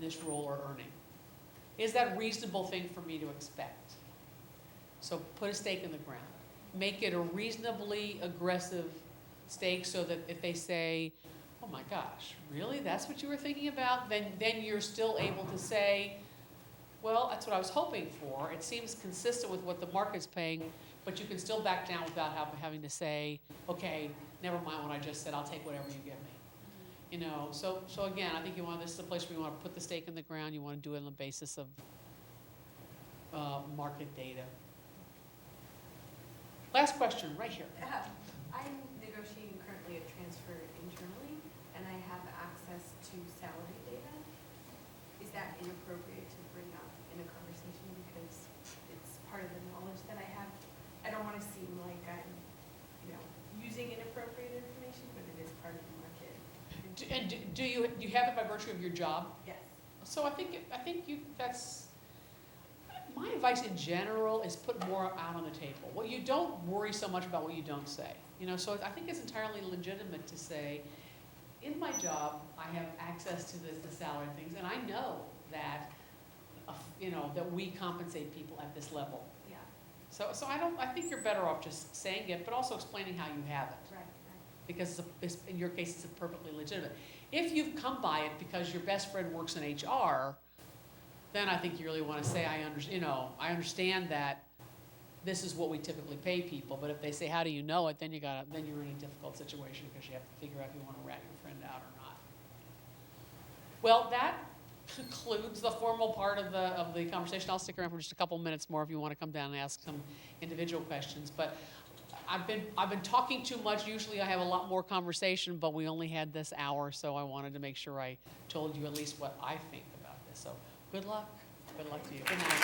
this role are earning? Is that a reasonable thing for me to expect? So put a stake in the ground. Make it a reasonably aggressive stake so that if they say, oh my gosh, really? That's what you were thinking about? Then you're still able to say, well, that's what I was hoping for. It seems consistent with what the market's paying, but you can still back down without having to say, okay, never mind what I just said, I'll take whatever you give me. You know, so again, I think this is a place where you want to put the stake in the ground. You want to do it on the basis of market data. Last question, right here. I'm negotiating currently a transfer internally, and I have access to salary data. Is that inappropriate to bring up in a conversation because it's part of the knowledge that I have? I don't want to seem like I'm, using inappropriate information, but it is part of the market. And do you have it by virtue of your job? Yes. So I think that's my advice in general is put more out on the table. Well, you don't worry so much about what you don't say. So I think it's entirely legitimate to say, in my job, I have access to the salary things, and I know that that we compensate people at this level. Yeah. So I think you're better off just saying it, but also explaining how you have it. Right. Because in your case, it's perfectly legitimate. If you've come by it because your best friend works in HR, then I think you really want to say, I understand that this is what we typically pay people. But if they say, how do you know it? Then you're in a difficult situation because you have to figure out if you want to rat your friend out or not. Well, that concludes the formal part of the conversation. I'll stick around for just a couple minutes more if you want to come down and ask some individual questions. But I've been talking too much. Usually I have a lot more conversation, but we only had this hour, so I wanted to make sure I told you at least what I think about this. So good luck. Good luck to you. Good night.